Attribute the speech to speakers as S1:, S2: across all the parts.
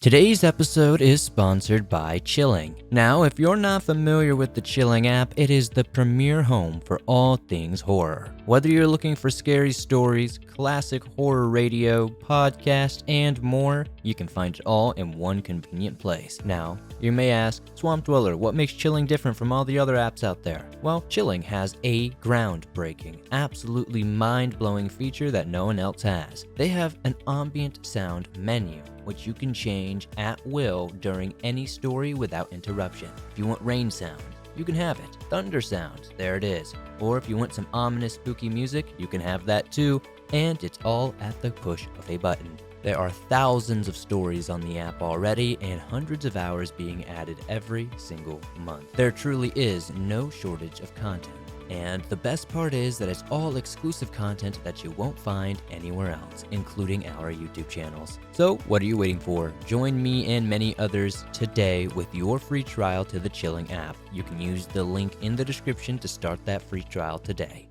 S1: Today's episode is sponsored by Chilling. Now, if you're not familiar with the Chilling app, it is the premier home for all things horror. Whether you're looking for scary stories, classic horror radio, podcast, and more, you can find it all in one convenient place. Now, you may ask, Swamp Dweller, what makes Chilling different from all the other apps out there? Well, Chilling has a groundbreaking, absolutely mind-blowing feature that no one else has. They have an ambient sound menu, which you can change at will during any story without interruption. If you want rain sound, you can have it. Thunder sounds, there it is. Or if you want some ominous spooky music, you can have that too, and it's all at the push of a button. There are thousands of stories on the app already and hundreds of hours being added every single month. There truly is no shortage of content. And the best part is that it's all exclusive content that you won't find anywhere else, including our YouTube channels. So what are you waiting for? Join me and many others today with your free trial to the Chilling app. You can use the link in the description to start that free trial today.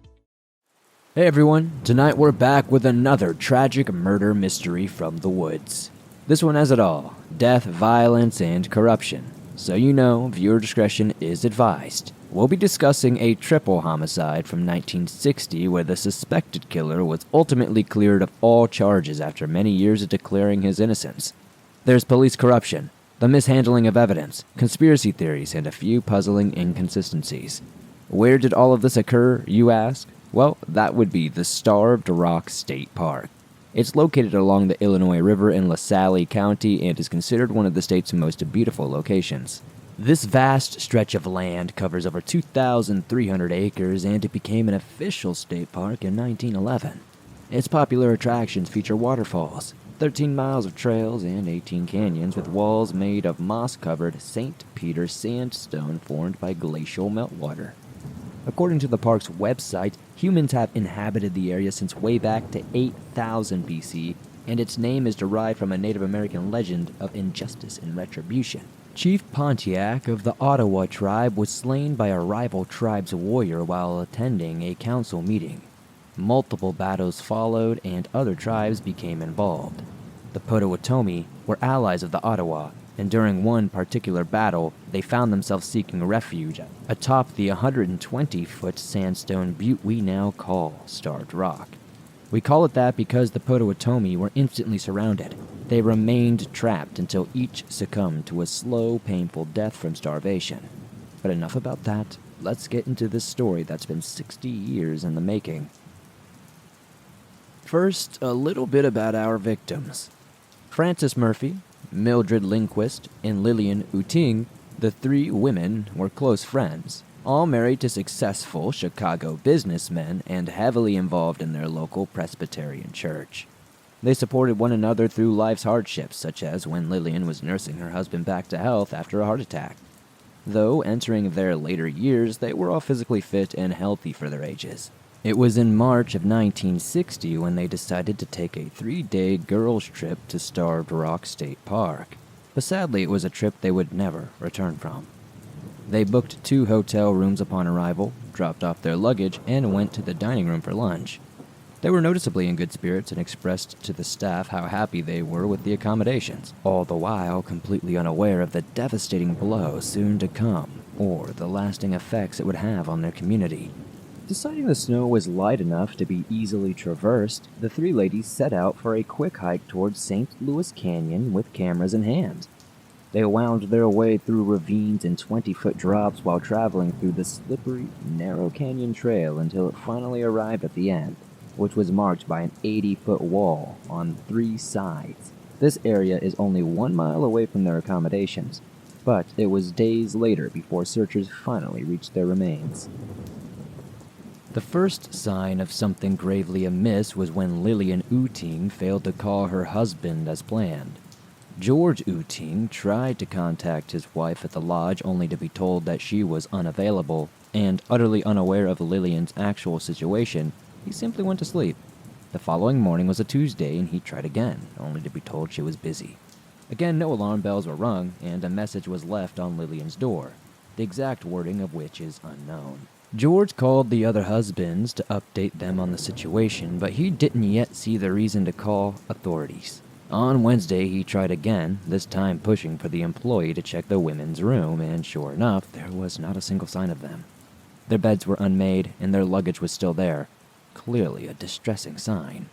S2: Hey everyone, tonight we're back with another tragic murder mystery from the woods. This one has it all: death, violence, and corruption. So you know, viewer discretion is advised. We'll be discussing a triple homicide from 1960 where the suspected killer was ultimately cleared of all charges after many years of declaring his innocence. There's police corruption, the mishandling of evidence, conspiracy theories, and a few puzzling inconsistencies. Where did all of this occur, you ask? Well, that would be the Starved Rock State Park. It's located along the Illinois River in LaSalle County and is considered one of the state's most beautiful locations. This vast stretch of land covers over 2,300 acres, and it became an official state park in 1911. Its popular attractions feature waterfalls, 13 miles of trails, and 18 canyons with walls made of moss-covered St. Peter sandstone formed by glacial meltwater. According to the park's website, humans have inhabited the area since way back to 8,000 BC, and its name is derived from a Native American legend of injustice and retribution. Chief Pontiac of the Ottawa tribe was slain by a rival tribe's warrior while attending a council meeting. Multiple battles followed, and other tribes became involved. The Potawatomi were allies of the Ottawa, and during one particular battle, they found themselves seeking refuge atop the 120-foot sandstone butte we now call Starved Rock. We call it that because the Potawatomi were instantly surrounded. They remained trapped until each succumbed to a slow, painful death from starvation. But enough about that. Let's get into this story that's been 60 years in the making. First, a little bit about our victims. Frances Murphy, Mildred Lindquist, and Lillian Uting, the three women, were close friends, all married to successful Chicago businessmen and heavily involved in their local Presbyterian church. They supported one another through life's hardships, such as when Lillian was nursing her husband back to health after a heart attack. Though entering their later years, they were all physically fit and healthy for their ages. It was in March of 1960 when they decided to take a 3-day girls' trip to Starved Rock State Park. But sadly, it was a trip they would never return from. They booked 2 hotel rooms upon arrival, dropped off their luggage, and went to the dining room for lunch. They were noticeably in good spirits and expressed to the staff how happy they were with the accommodations, all the while completely unaware of the devastating blow soon to come, or the lasting effects it would have on their community. Deciding the snow was light enough to be easily traversed, the 3 ladies set out for a quick hike towards St. Louis Canyon with cameras in hand. They wound their way through ravines and 20-foot drops while traveling through the slippery, narrow canyon trail until it finally arrived at the end, which was marked by an 80-foot wall on 3 sides. This area is only 1 mile away from their accommodations, but it was days later before searchers finally reached their remains. The first sign of something gravely amiss was when Lillian Uting failed to call her husband as planned. George Uting tried to contact his wife at the lodge only to be told that she was unavailable, and utterly unaware of Lillian's actual situation, he simply went to sleep. The following morning was a Tuesday, and he tried again, only to be told she was busy. Again, no alarm bells were rung, and a message was left on Lillian's door, the exact wording of which is unknown. George called the other husbands to update them on the situation, but he didn't yet see the reason to call authorities. On Wednesday, he tried again, this time pushing for the employee to check the women's room, and sure enough, there was not a single sign of them. Their beds were unmade, and their luggage was still there. Clearly a distressing sign.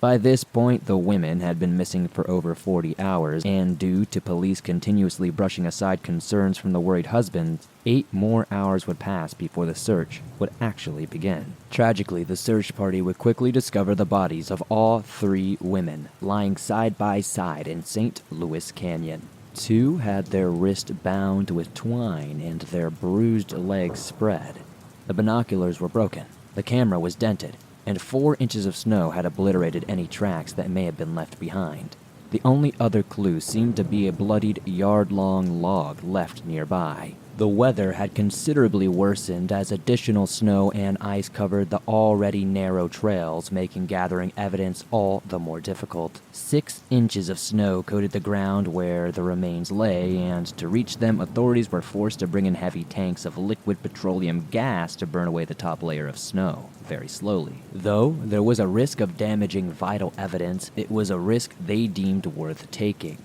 S2: By this point, the women had been missing for over 40 hours, and due to police continuously brushing aside concerns from the worried husbands, 8 more hours would pass before the search would actually begin. Tragically, the search party would quickly discover the bodies of all 3 women lying side by side in St. Louis Canyon. 2 had their wrist bound with twine and their bruised legs spread. The binoculars were broken, the camera was dented, and 4 inches of snow had obliterated any tracks that may have been left behind. The only other clue seemed to be a bloodied yard-long log left nearby. The weather had considerably worsened as additional snow and ice covered the already narrow trails, making gathering evidence all the more difficult. 6 inches of snow coated the ground where the remains lay, and to reach them, authorities were forced to bring in heavy tanks of liquid petroleum gas to burn away the top layer of snow, very slowly. Though there was a risk of damaging vital evidence, it was a risk they deemed worth taking.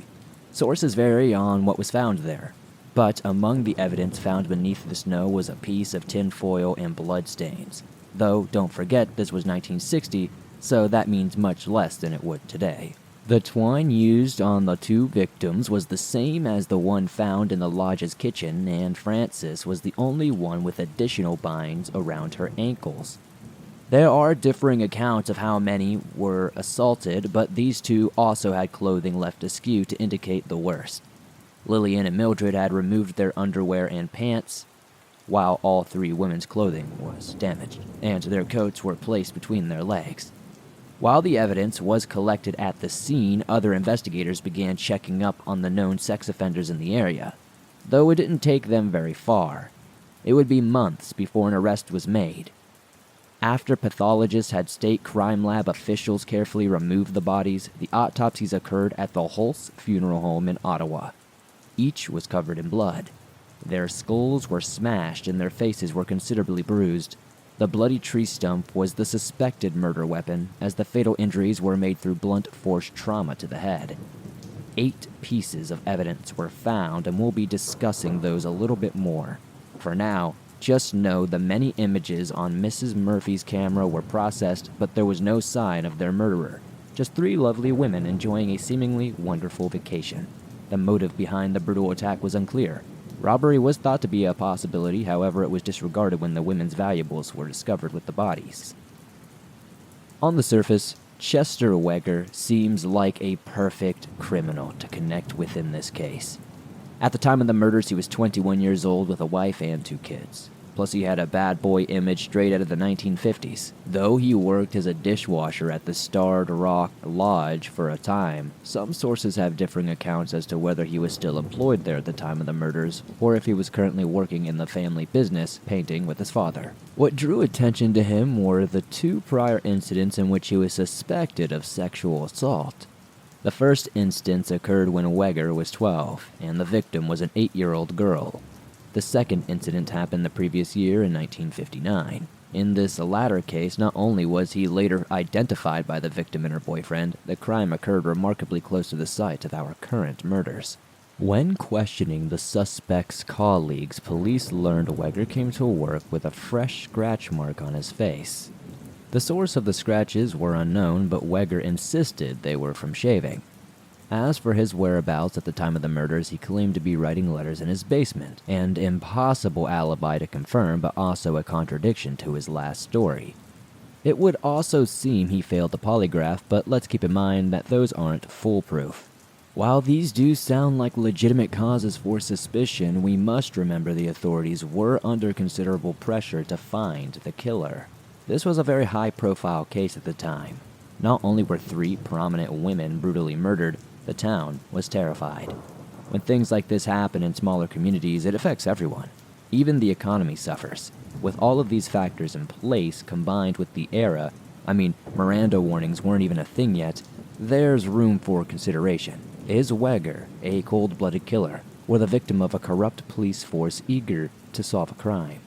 S2: Sources vary on what was found there, but among the evidence found beneath the snow was a piece of tin foil and bloodstains. Though, don't forget, this was 1960, so that means much less than it would today. The twine used on the 2 victims was the same as the one found in the lodge's kitchen, and Frances was the only one with additional binds around her ankles. There are differing accounts of how many were assaulted, but these 2 also had clothing left askew to indicate the worst. Lillian and Mildred had removed their underwear and pants, while all 3 women's clothing was damaged, and their coats were placed between their legs. While the evidence was collected at the scene, other investigators began checking up on the known sex offenders in the area, though it didn't take them very far. It would be months before an arrest was made. After pathologists had state crime lab officials carefully remove the bodies, the autopsies occurred at the Hulse Funeral Home in Ottawa. Each was covered in blood. Their skulls were smashed and their faces were considerably bruised. The bloody tree stump was the suspected murder weapon, as the fatal injuries were made through blunt force trauma to the head. 8 pieces of evidence were found, and we'll be discussing those a little bit more. For now, just know the many images on Mrs. Murphy's camera were processed, but there was no sign of their murderer. Just 3 lovely women enjoying a seemingly wonderful vacation. The motive behind the brutal attack was unclear. Robbery was thought to be a possibility, however, it was disregarded when the women's valuables were discovered with the bodies. On the surface, Chester Weger seems like a perfect criminal to connect with in this case. At the time of the murders, he was 21 years old with a wife and 2 kids. Plus, he had a bad boy image straight out of the 1950s. Though he worked as a dishwasher at the Starred Rock Lodge for a time, some sources have differing accounts as to whether he was still employed there at the time of the murders, or if he was currently working in the family business, painting with his father. What drew attention to him were the 2 prior incidents in which he was suspected of sexual assault. The first instance occurred when Weger was 12, and the victim was an 8-year-old girl. The second incident happened the previous year in 1959. In this latter case, not only was he later identified by the victim and her boyfriend, the crime occurred remarkably close to the site of our current murders. When questioning the suspect's colleagues, police learned Weger came to work with a fresh scratch mark on his face. The source of the scratches were unknown, but Weger insisted they were from shaving. As for his whereabouts at the time of the murders, he claimed to be writing letters in his basement, an impossible alibi to confirm, but also a contradiction to his last story. It would also seem he failed the polygraph, but let's keep in mind that those aren't foolproof. While these do sound like legitimate causes for suspicion, we must remember the authorities were under considerable pressure to find the killer. This was a very high-profile case at the time. Not only were 3 prominent women brutally murdered, the town was terrified. When things like this happen in smaller communities, it affects everyone. Even the economy suffers. With all of these factors in place, combined with the era, Miranda warnings weren't even a thing yet, there's room for consideration. Is Weger a cold-blooded killer, or the victim of a corrupt police force eager to solve a crime?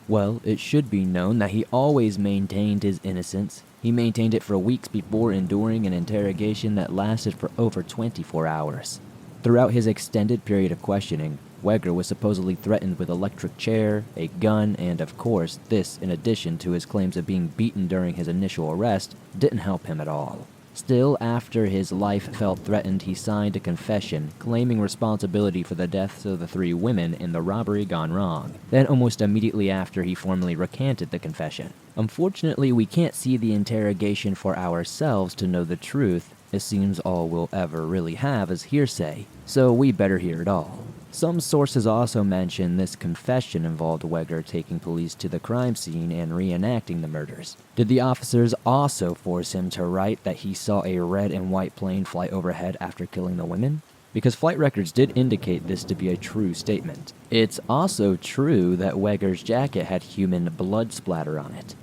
S2: Well, it should be known that he always maintained his innocence. He maintained it for weeks before enduring an interrogation that lasted for over 24 hours. Throughout his extended period of questioning, Weger was supposedly threatened with electric chair, a gun, and of course, this, in addition to his claims of being beaten during his initial arrest, didn't help him at all. Still, after his life felt threatened, he signed a confession claiming responsibility for the deaths of the 3 women in the robbery gone wrong. Then, almost immediately after, he formally recanted the confession. Unfortunately, we can't see the interrogation for ourselves to know the truth. It seems all we'll ever really have is hearsay, so we better hear it all. Some sources also mention this confession involved Weger taking police to the crime scene and reenacting the murders. Did the officers also force him to write that he saw a red and white plane fly overhead after killing the women? Because flight records did indicate this to be a true statement. It's also true that Weger's jacket had human blood splatter on it.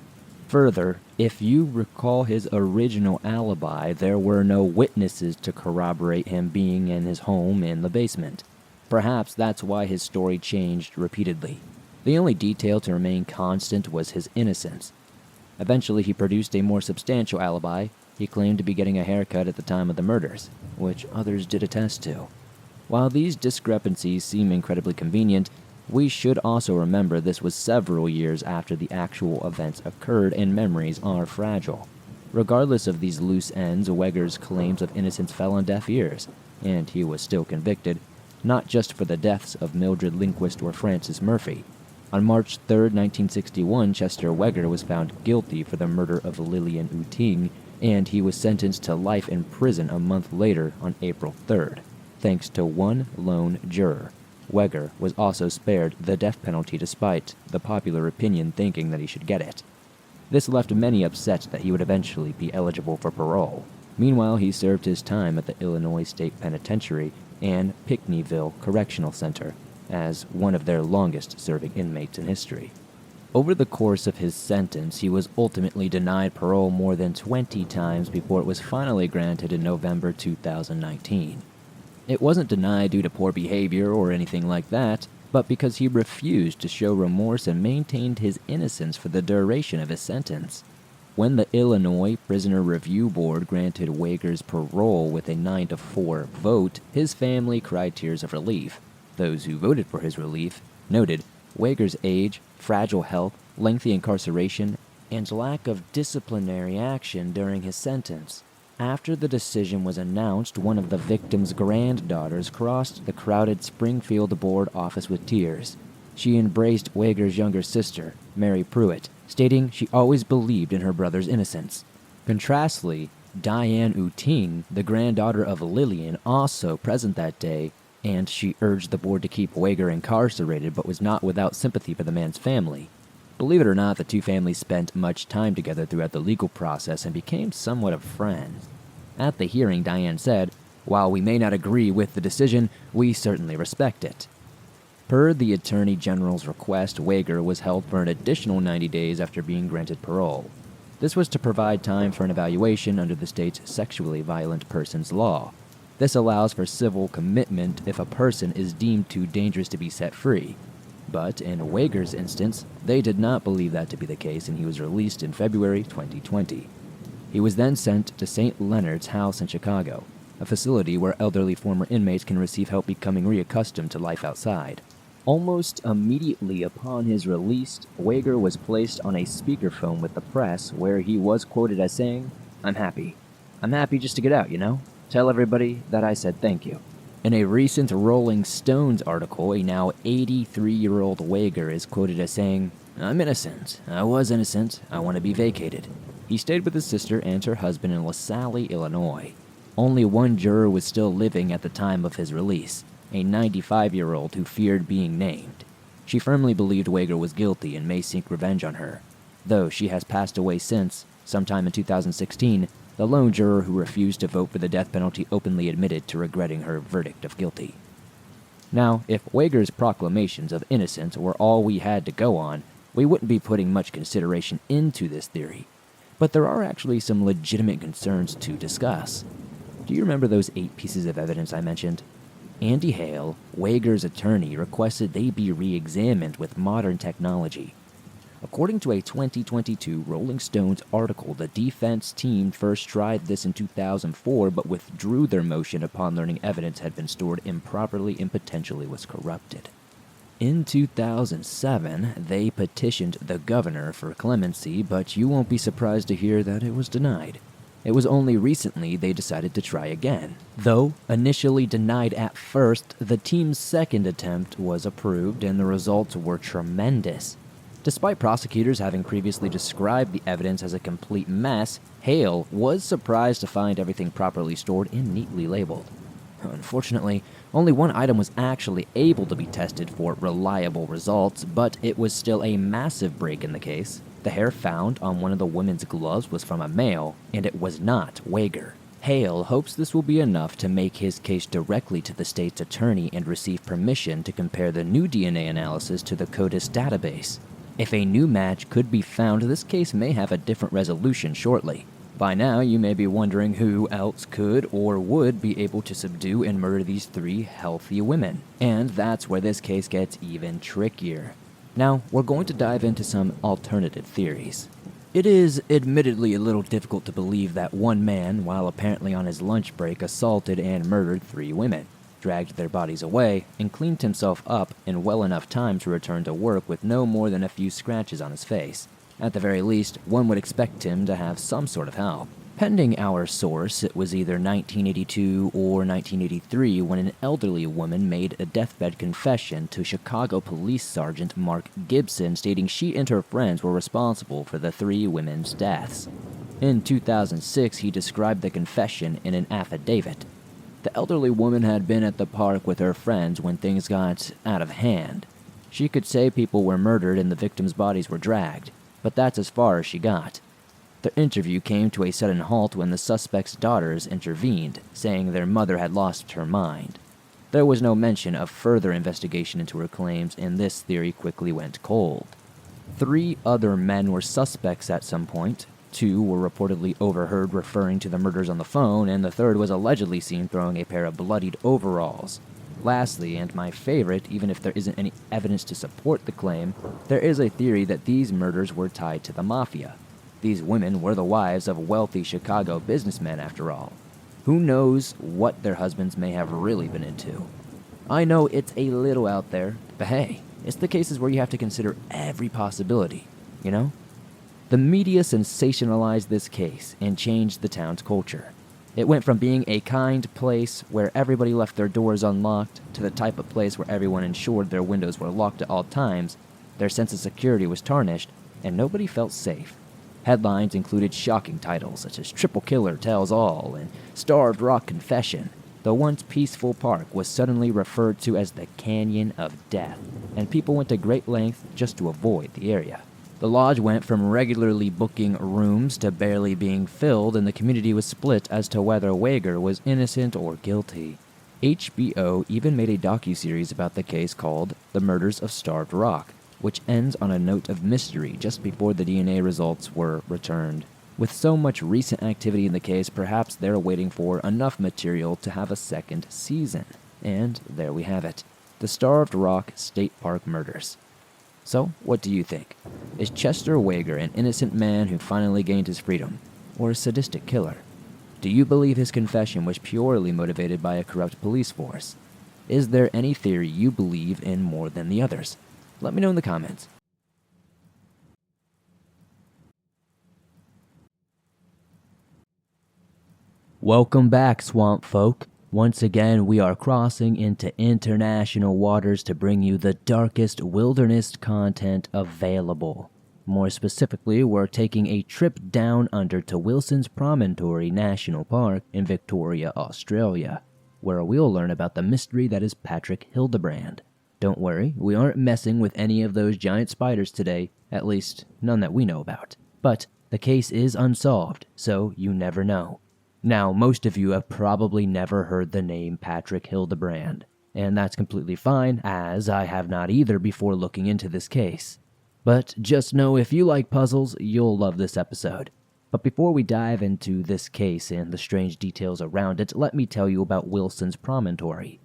S2: Further, if you recall his original alibi, there were no witnesses to corroborate him being in his home in the basement. Perhaps that's why his story changed repeatedly. The only detail to remain constant was his innocence. Eventually, he produced a more substantial alibi. He claimed to be getting a haircut at the time of the murders, which others did attest to. While these discrepancies seem incredibly convenient, we should also remember this was several years after the actual events occurred and memories are fragile. Regardless of these loose ends, Weger's claims of innocence fell on deaf ears, and he was still convicted, not just for the deaths of Mildred Lindquist or Frances Murphy. On March 3, 1961, Chester Weger was found guilty for the murder of Lillian Uting, and he was sentenced to life in prison a month later on April 3rd. Thanks to one lone juror, Weger was also spared the death penalty despite the popular opinion thinking that he should get it. This left many upset that he would eventually be eligible for parole. Meanwhile, he served his time at the Illinois State Penitentiary and Pinckneyville Correctional Center as one of their longest-serving inmates in history. Over the course of his sentence, he was ultimately denied parole more than 20 times before it was finally granted in November 2019. It wasn't denied due to poor behavior or anything like that, but because he refused to show remorse and maintained his innocence for the duration of his sentence. When the Illinois Prisoner Review Board granted Weger's parole with a 9-4 vote, his family cried tears of relief. Those who voted for his relief noted Weger's age, fragile health, lengthy incarceration, and lack of disciplinary action during his sentence. After the decision was announced, one of the victim's granddaughters crossed the crowded Springfield board office with tears. She embraced Weger's younger sister, Mary Pruitt, stating she always believed in her brother's innocence. Contrastly, Diane Uting, the granddaughter of Lillian, also present that day, and she urged the board to keep Weger incarcerated but was not without sympathy for the man's family. Believe it or not, the two families spent much time together throughout the legal process and became somewhat of friends. At the hearing, Diane said, "While we may not agree with the decision, we certainly respect it." Per the Attorney General's request, Weger was held for an additional 90 days after being granted parole. This was to provide time for an evaluation under the state's sexually violent persons law. This allows for civil commitment if a person is deemed too dangerous to be set free. But in Weger's instance, they did not believe that to be the case, and he was released in February 2020. He was then sent to St. Leonard's House in Chicago, a facility where elderly former inmates can receive help becoming reaccustomed to life outside. Almost immediately upon his release, Weger was placed on a speakerphone with the press, where he was quoted as saying, I'm happy just to get out, you know? Tell everybody that I said thank you." In a recent Rolling Stones article, a now 83-year-old Weger is quoted as saying, "I'm innocent. I was innocent. I want to be vacated." He stayed with his sister and her husband in LaSalle, Illinois. Only one juror was still living at the time of his release, a 95-year-old who feared being named. She firmly believed Weger was guilty and may seek revenge on her. Though she has passed away since, sometime in 2016, the lone juror who refused to vote for the death penalty openly admitted to regretting her verdict of guilty. Now, if Weger's proclamations of innocence were all we had to go on, we wouldn't be putting much consideration into this theory. But there are actually some legitimate concerns to discuss. Do you remember those 8 pieces of evidence I mentioned? Andy Hale, Weger's attorney, requested they be re-examined with modern technology. According to a 2022 Rolling Stones article, the defense team first tried this in 2004 but withdrew their motion upon learning evidence had been stored improperly and potentially was corrupted. In 2007, they petitioned the governor for clemency, but you won't be surprised to hear that it was denied. It was only recently they decided to try again. Though initially denied at first, the team's second attempt was approved and the results were tremendous. Despite prosecutors having previously described the evidence as a complete mess, Hale was surprised to find everything properly stored and neatly labeled. Unfortunately, only one item was actually able to be tested for reliable results, but it was still a massive break in the case. The hair found on one of the women's gloves was from a male, and it was not Weger. Hale hopes this will be enough to make his case directly to the state's attorney and receive permission to compare the new DNA analysis to the CODIS database. If a new match could be found, this case may have a different resolution shortly. By now, you may be wondering who else could or would be able to subdue and murder these 3 healthy women. And that's where this case gets even trickier. Now, we're going to dive into some alternative theories. It is admittedly a little difficult to believe that one man, while apparently on his lunch break, assaulted and murdered 3 women, dragged their bodies away, and cleaned himself up in well enough time to return to work with no more than a few scratches on his face. At the very least, one would expect him to have some sort of help. Pending our source, it was either 1982 or 1983 when an elderly woman made a deathbed confession to Chicago Police Sergeant Mark Gibson, stating she and her friends were responsible for the 3 women's deaths. In 2006, he described the confession in an affidavit. The elderly woman had been at the park with her friends when things got out of hand. She could say people were murdered and the victims' bodies were dragged, but that's as far as she got. The interview came to a sudden halt when the suspect's daughters intervened, saying their mother had lost her mind. There was no mention of further investigation into her claims, and this theory quickly went cold. 3 other men were suspects at some point. 2 were reportedly overheard referring to the murders on the phone, and the third was allegedly seen throwing a pair of bloodied overalls. Lastly, and my favorite, even if there isn't any evidence to support the claim, there is a theory that these murders were tied to the mafia. These women were the wives of wealthy Chicago businessmen, after all. Who knows what their husbands may have really been into? I know it's a little out there, but hey, it's the cases where you have to consider every possibility, you know? The media sensationalized this case and changed the town's culture. It went from being a kind place where everybody left their doors unlocked to the type of place where everyone ensured their windows were locked at all times, their sense of security was tarnished, and nobody felt safe. Headlines included shocking titles such as Triple Killer Tells All and Starved Rock Confession. The once peaceful park was suddenly referred to as the Canyon of Death, and people went to great lengths just to avoid the area. The lodge went from regularly booking rooms to barely being filled, and the community was split as to whether Weger was innocent or guilty. HBO even made a docuseries about the case called The Murders of Starved Rock, which ends on a note of mystery just before the DNA results were returned. With so much recent activity in the case, perhaps they're waiting for enough material to have a second season. And there we have it. The Starved Rock State Park Murders. So, what do you think? Is Chester Weger an innocent man who finally gained his freedom, or a sadistic killer? Do you believe his confession was purely motivated by a corrupt police force? Is there any theory you believe in more than the others? Let me know in the comments. Welcome back, swamp folk. Once again, we are crossing into international waters to bring you the darkest wilderness content available. More specifically, we're taking a trip down under to Wilson's Promontory National Park in Victoria, Australia, where we'll learn about the mystery that is Patrick Hildebrand. Don't worry, we aren't messing with any of those giant spiders today, at least none that we know about. But the case is unsolved, so you never know. Now, most of you have probably never heard the name Patrick Hildebrand, and that's completely fine, as I have not either before looking into this case. But just know if you like puzzles, you'll love this episode. But before we dive into this case and the strange details around it, let me tell you about Wilson's Promontory.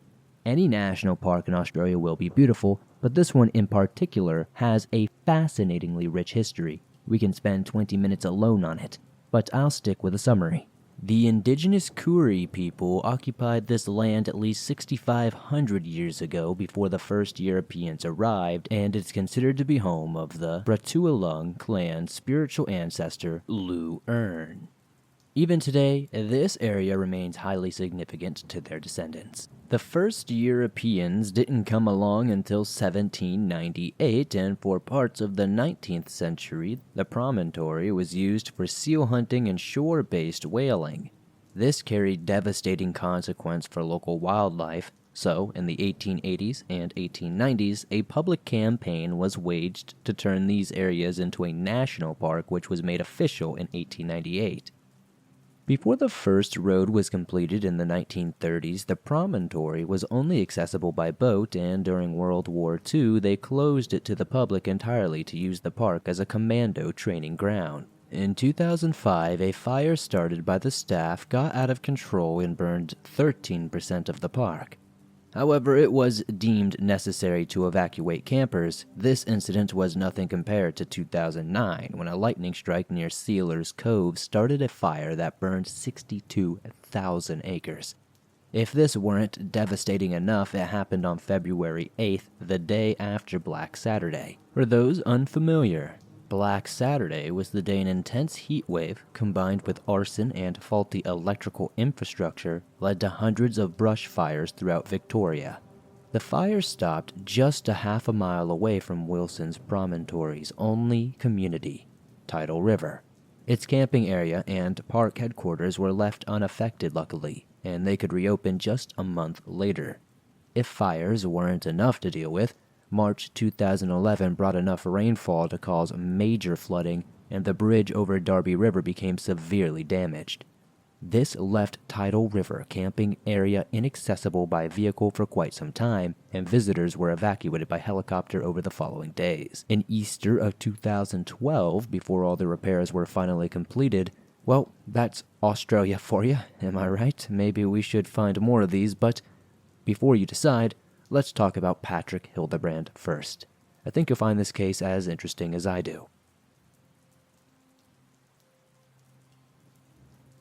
S2: Any national park in Australia will be beautiful, but this one in particular has a fascinatingly rich history. We can spend 20 minutes alone on it, but I'll stick with a summary. The indigenous Koori people occupied this land at least 6,500 years ago before the first Europeans arrived, and it's considered to be home of the Bratualung clan's spiritual ancestor, Lu Ern. Even today, this area remains highly significant to their descendants. The first Europeans didn't come along until 1798, and for parts of the 19th century, the promontory was used for seal hunting and shore-based whaling. This carried devastating consequence for local wildlife, so in the 1880s and 1890s, a public campaign was waged to turn these areas into a national park, which was made official in 1898. Before the first road was completed in the 1930s, the promontory was only accessible by boat, and during World War II, they closed it to the public entirely to use the park as a commando training ground. In 2005, a fire started by the staff got out of control and burned 13% of the park. However, it was deemed necessary to evacuate campers. This incident was nothing compared to 2009, when a lightning strike near Sealers Cove started a fire that burned 62,000 acres. If this weren't devastating enough, it happened on February 8th, the day after Black Saturday. For those unfamiliar, Black Saturday was the day an intense heat wave, combined with arson and faulty electrical infrastructure, led to hundreds of brush fires throughout Victoria. The fire stopped just a half a mile away from Wilson's Promontory's only community, Tidal River. Its camping area and park headquarters were left unaffected, luckily, and they could reopen just a month later. If fires weren't enough to deal with, March 2011 brought enough rainfall to cause major flooding, and the bridge over Darby River became severely damaged. This left Tidal River camping area inaccessible by vehicle for quite some time, and visitors were evacuated by helicopter over the following days. In Easter of 2012, before all the repairs were finally completed, well, that's Australia for you, am I right? Maybe we should find more of these, but before you decide, let's talk about Patrick Hildebrand first. I think you'll find this case as interesting as I do.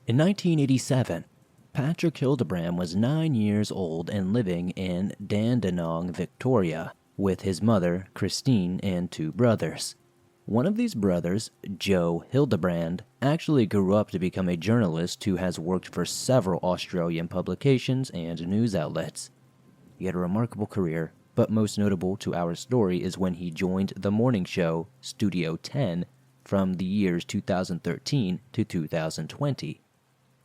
S2: In 1987, Patrick Hildebrand was 9 years old and living in Dandenong, Victoria, with his mother, Christine, and 2 brothers. One of these brothers, Joe Hildebrand, actually grew up to become a journalist who has worked for several Australian publications and news outlets. He had a remarkable career, but most notable to our story is when he joined the morning show Studio 10 from the years 2013 to 2020.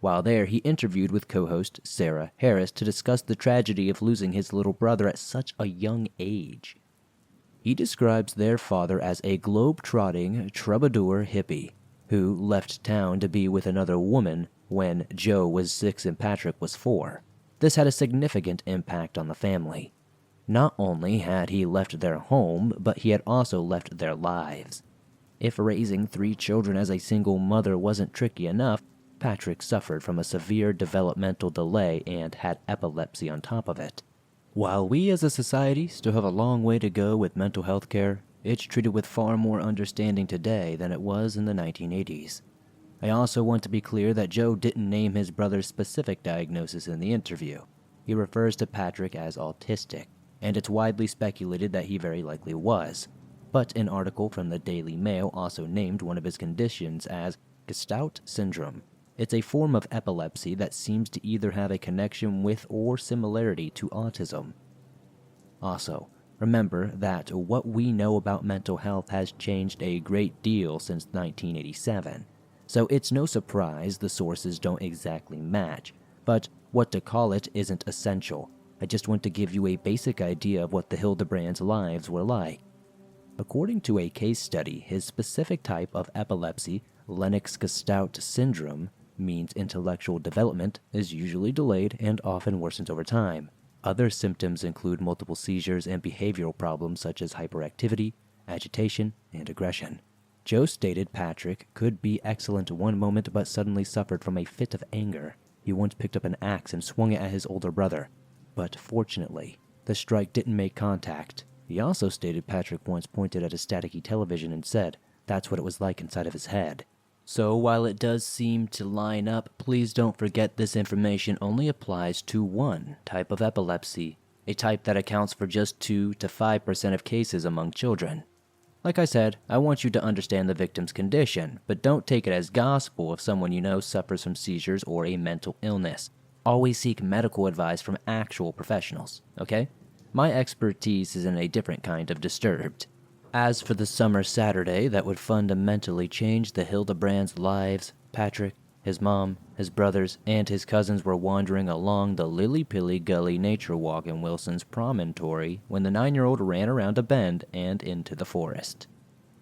S2: While there, he interviewed with co-host Sarah Harris to discuss the tragedy of losing his little brother at such a young age. He describes their father as a globe-trotting troubadour hippie who left town to be with another woman when Joe was 6 and Patrick was 4. This had a significant impact on the family. Not only had he left their home, but he had also left their lives. If raising 3 children as a single mother wasn't tricky enough, Patrick suffered from a severe developmental delay and had epilepsy on top of it. While we as a society still have a long way to go with mental health care, it's treated with far more understanding today than it was in the 1980s. I also want to be clear that Joe didn't name his brother's specific diagnosis in the interview. He refers to Patrick as autistic, and it's widely speculated that he very likely was. But an article from the Daily Mail also named one of his conditions as Gestalt syndrome. It's a form of epilepsy that seems to either have a connection with or similarity to autism. Also, remember that what we know about mental health has changed a great deal since 1987. So it's no surprise the sources don't exactly match, but what to call it isn't essential. I just want to give you a basic idea of what the Hildebrands' lives were like. According to a case study, his specific type of epilepsy, Lennox-Gastaut syndrome, means intellectual development is usually delayed and often worsens over time. Other symptoms include multiple seizures and behavioral problems such as hyperactivity, agitation, and aggression. Joe stated Patrick could be excellent one moment but suddenly suffered from a fit of anger. He once picked up an axe and swung it at his older brother. but fortunately, the strike didn't make contact. He also stated Patrick once pointed at a staticky television and said that's what it was like inside of his head. So while it does seem to line up, please don't forget this information only applies to one type of epilepsy, a type that accounts for just 2 to 5% of cases among children. Like I said, I want you to understand the victim's condition, but don't take it as gospel if someone you know suffers from seizures or a mental illness. Always seek medical advice from actual professionals, okay? My expertise is in a different kind of disturbed. As for the summer Saturday that would fundamentally change the Hildebrands' lives, Patrick, his mom, his brothers, and his cousins were wandering along the Lily-Pilly Gully nature walk in Wilson's Promontory when the 9-year-old ran around a bend and into the forest.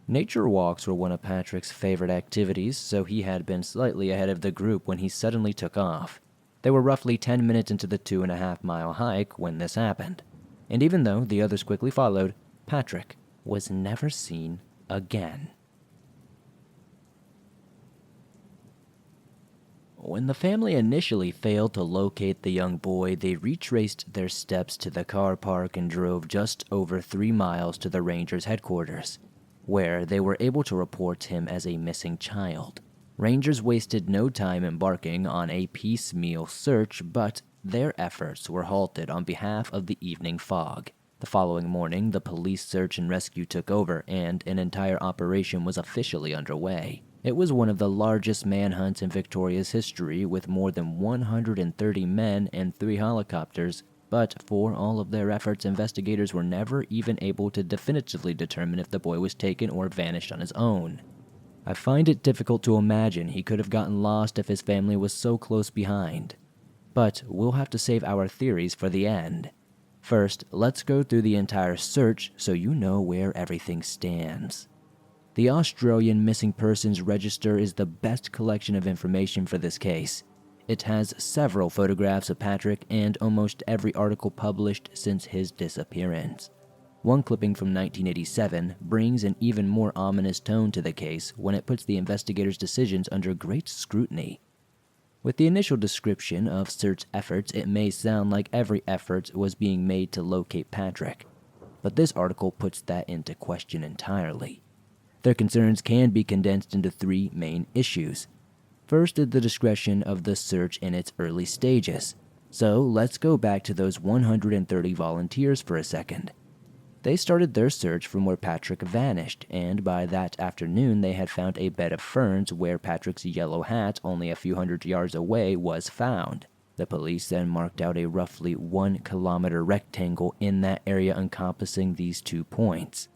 S2: Nature walks were one of Patrick's favorite activities, so he had been slightly ahead of the group when he suddenly took off. They were roughly 10 minutes into the 2.5-mile hike when this happened, and even though the others quickly followed, Patrick was never seen again. When the family initially failed to locate the young boy, they retraced their steps to the car park and drove just over 3 miles to the Rangers' headquarters, where they were able to report him as a missing child. Rangers wasted no time embarking on a piecemeal search, but their efforts were halted on behalf of the evening fog. The following morning, the police search and rescue took over, and an entire operation was officially underway. It was one of the largest manhunts in Victoria's history, with more than 130 men and 3 helicopters, but for all of their efforts, investigators were never even able to definitively determine if the boy was taken or vanished on his own. I find it difficult to imagine he could have gotten lost if his family was so close behind. But we'll have to save our theories for the end. First, let's go through the entire search so you know where everything stands. The Australian Missing Persons Register is the best collection of information for this case. It has several photographs of Patrick and almost every article published since his disappearance. One clipping from 1987 brings an even more ominous tone to the case when it puts the investigators' decisions under great scrutiny. With the initial description of search efforts, it may sound like every effort was being made to locate Patrick, but this article puts that into question entirely. Their concerns can be condensed into 3 main issues. First is the discretion of the search in its early stages. So let's go back to those 130 volunteers for a second. They started their search from where Patrick vanished, and by that afternoon they had found a bed of ferns where Patrick's yellow hat, only a few hundred yards away, was found. The police then marked out a roughly 1-kilometer rectangle in that area encompassing these 2 points.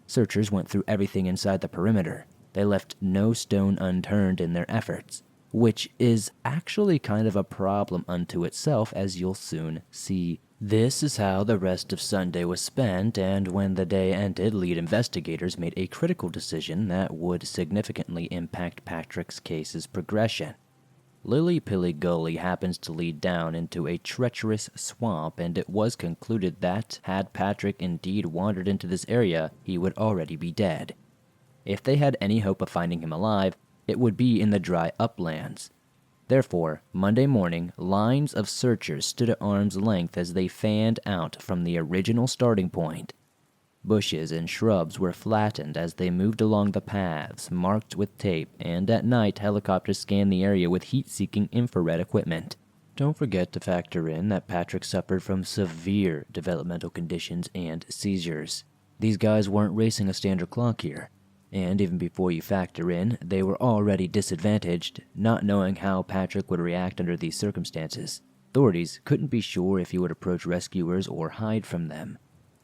S2: Searchers went through everything inside the perimeter. They left no stone unturned in their efforts, which is actually kind of a problem unto itself, as you'll soon see. This is how the rest of Sunday was spent, and when the day ended, lead investigators made a critical decision that would significantly impact Patrick's case's progression. Lily-Pilly Gully happens to lead down into a treacherous swamp, and it was concluded that, had Patrick indeed wandered into this area, he would already be dead. If they had any hope of finding him alive, it would be in the dry uplands. Therefore, Monday morning, lines of searchers stood at arm's length as they fanned out from the original starting point. Bushes and shrubs were flattened as they moved along the paths, marked with tape, and at night helicopters scanned the area with heat-seeking infrared equipment. Don't forget to factor in that Patrick suffered from severe developmental conditions and seizures. These guys weren't racing a standard clock here. And even before you factor in, they were already disadvantaged, not knowing how Patrick would react under these circumstances. Authorities couldn't be sure if he would approach rescuers or hide from them.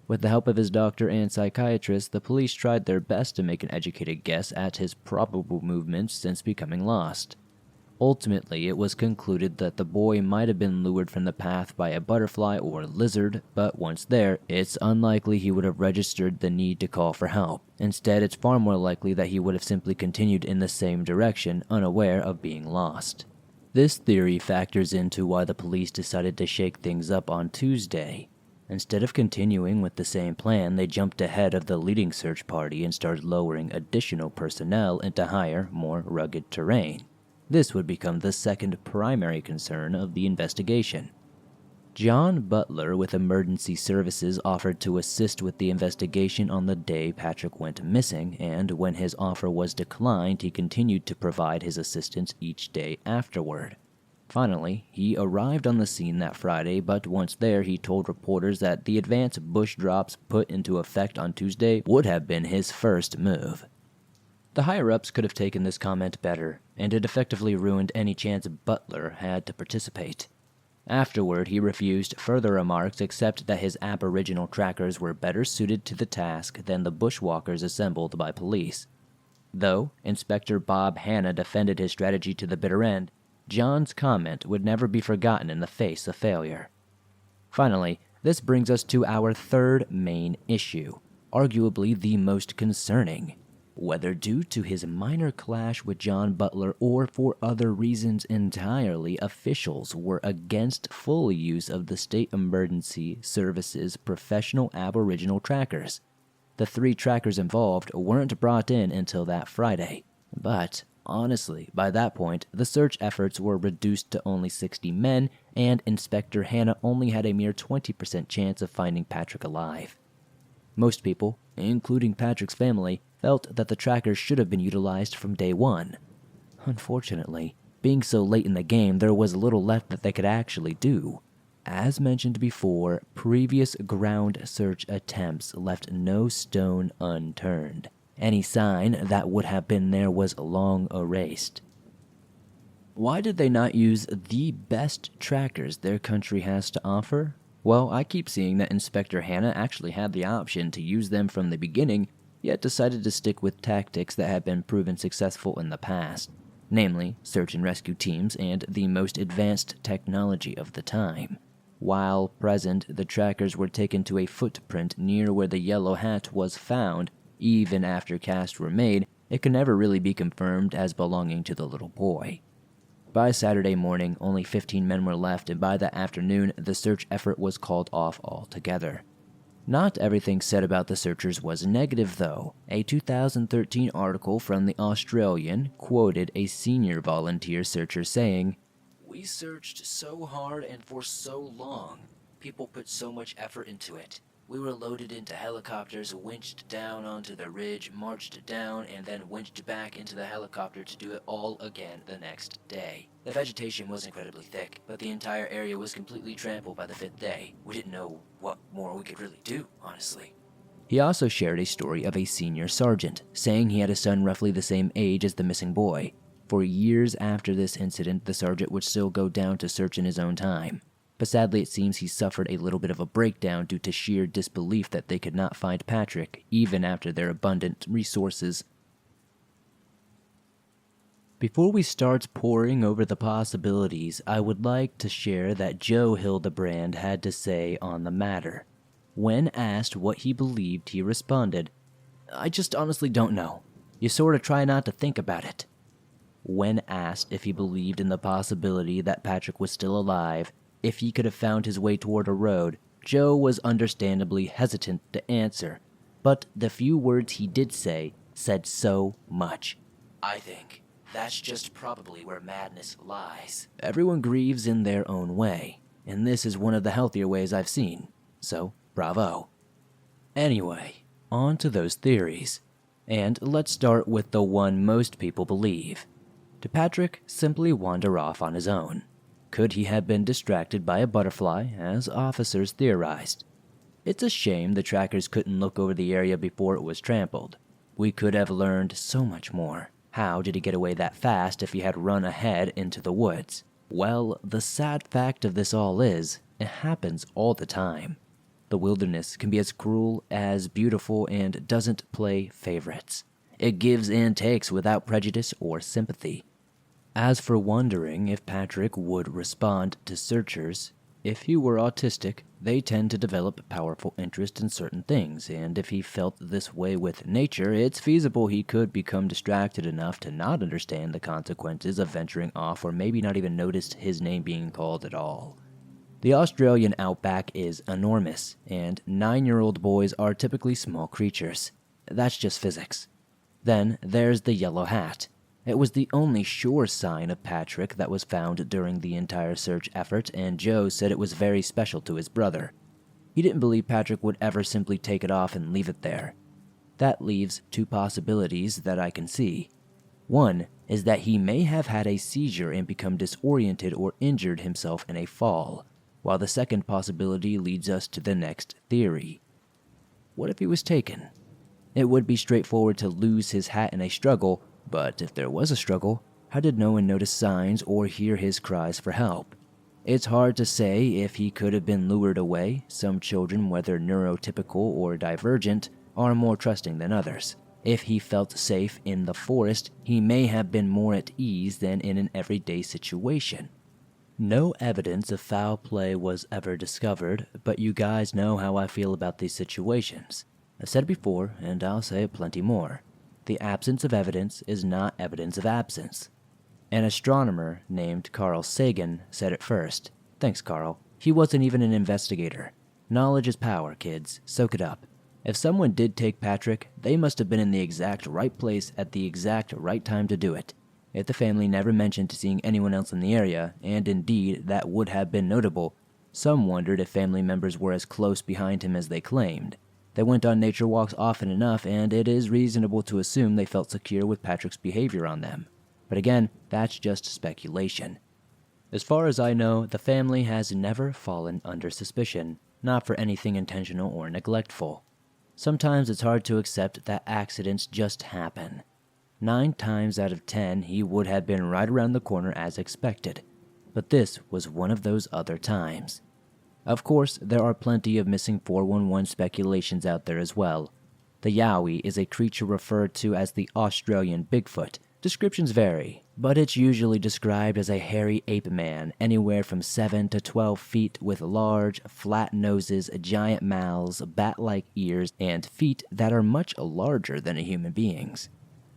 S2: With the help of his doctor and psychiatrist, the police tried their best to make an educated guess at his probable movements since becoming lost. Ultimately, it was concluded that the boy might have been lured from the path by a butterfly or lizard, but once there, it's unlikely he would have registered the need to call for help. Instead, it's far more likely that he would have simply continued in the same direction, unaware of being lost. This theory factors into why the police decided to shake things up on Tuesday. Instead of continuing with the same plan, they jumped ahead of the leading search party and started lowering additional personnel into higher, more rugged terrain. This would become the second primary concern of the investigation. John Butler with emergency services offered to assist with the investigation on the day Patrick went missing, and when his offer was declined, he continued to provide his assistance each day afterward. Finally, he arrived on the scene that Friday, but once there, he told reporters that the advance bush drops put into effect on Tuesday would have been his first move. The higher-ups could have taken this comment better, and it effectively ruined any chance Butler had to participate. Afterward, he refused further remarks except that his Aboriginal trackers were better suited to the task than the bushwalkers assembled by police. Though Inspector Bob Hanna defended his strategy to the bitter end, John's comment would never be forgotten in the face of failure. Finally, this brings us to our third main issue, arguably the most concerning. Whether due to his minor clash with John Butler or for other reasons entirely, officials were against full use of the State Emergency Services professional Aboriginal trackers. The 3 trackers involved weren't brought in until that Friday, but honestly, by that point, the search efforts were reduced to only 60 men, and Inspector Hanna only had a mere 20% chance of finding Patrick alive. Most people, including Patrick's family, felt that the trackers should have been utilized from day one. Unfortunately, being so late in the game, there was little left that they could actually do. As mentioned before, previous ground search attempts left no stone unturned. Any sign that would have been there was long erased. Why did they not use the best trackers their country has to offer? Well, I keep seeing that Inspector Hanna actually had the option to use them from the beginning, yet decided to stick with tactics that had been proven successful in the past, namely search and rescue teams and the most advanced technology of the time. While present, the trackers were taken to a footprint near where the yellow hat was found. Even after casts were made, it could never really be confirmed as belonging to the little boy. By Saturday morning, only 15 men were left, and by that afternoon, the search effort was called off altogether. Not everything said about the searchers was negative, though. A 2013 article from The Australian quoted a senior volunteer searcher saying, "We searched so hard and for so long. People put so much effort into it. We were loaded into helicopters, winched down onto the ridge, marched down, and then winched back into the helicopter to do it all again the next day. The vegetation was incredibly thick, but the entire area was completely trampled by the 5th day. We didn't know what more we could really do, honestly." He also shared a story of a senior sergeant, saying he had a son roughly the same age as the missing boy. For years after this incident, the sergeant would still go down to search in his own time. But sadly, it seems he suffered a little bit of a breakdown due to sheer disbelief that they could not find Patrick, even after their abundant resources. Before we start poring over the possibilities, I would like to share that Joe Hildebrand had to say on the matter. When asked what he believed, he responded, "I just honestly don't know. You sort of try not to think about it." When asked if he believed in the possibility that Patrick was still alive, if he could have found his way toward a road, Joe was understandably hesitant to answer, but the few words he did say said so much. "I think that's just probably where madness lies." Everyone grieves in their own way, and this is one of the healthier ways I've seen, so bravo. Anyway, on to those theories, and let's start with the one most people believe. Did Patrick simply wander off on his own? Could he have been distracted by a butterfly, as officers theorized? It's a shame the trackers couldn't look over the area before it was trampled. We could have learned so much more. How did he get away that fast if he had run ahead into the woods? Well, the sad fact of this all is, it happens all the time. The wilderness can be as cruel as beautiful and doesn't play favorites. It gives and takes without prejudice or sympathy. As for wondering if Patrick would respond to searchers, if he were autistic, they tend to develop powerful interest in certain things, and if he felt this way with nature, it's feasible he could become distracted enough to not understand the consequences of venturing off or maybe not even notice his name being called at all. The Australian outback is enormous, and 9-year-old boys are typically small creatures. That's just physics. Then there's the yellow hat. It was the only sure sign of Patrick that was found during the entire search effort, and Joe said it was very special to his brother. He didn't believe Patrick would ever simply take it off and leave it there. That leaves two possibilities that I can see. One is that he may have had a seizure and become disoriented or injured himself in a fall, while the second possibility leads us to the next theory. What if he was taken? It would be straightforward to lose his hat in a struggle, but if there was a struggle, how did no one notice signs or hear his cries for help? It's hard to say if he could have been lured away. Some children, whether neurotypical or divergent, are more trusting than others. If he felt safe in the forest, he may have been more at ease than in an everyday situation. No evidence of foul play was ever discovered, but you guys know how I feel about these situations. I've said it before, and I'll say it plenty more. The absence of evidence is not evidence of absence. An astronomer named Carl Sagan said it first. Thanks, Carl. He wasn't even an investigator. Knowledge is power, kids. Soak it up. If someone did take Patrick, they must have been in the exact right place at the exact right time to do it. If the family never mentioned seeing anyone else in the area, and indeed that would have been notable, some wondered if family members were as close behind him as they claimed. They went on nature walks often enough, and it is reasonable to assume they felt secure with Patrick's behavior on them. But again, that's just speculation. As far as I know, the family has never fallen under suspicion, not for anything intentional or neglectful. Sometimes it's hard to accept that accidents just happen. 9 times out of 10, he would have been right around the corner as expected. But this was one of those other times. Of course, there are plenty of missing 411 speculations out there as well. The Yowie is a creature referred to as the Australian Bigfoot. Descriptions vary, but it's usually described as a hairy ape man, anywhere from 7 to 12 feet, with large, flat noses, giant mouths, bat-like ears, and feet that are much larger than a human being's.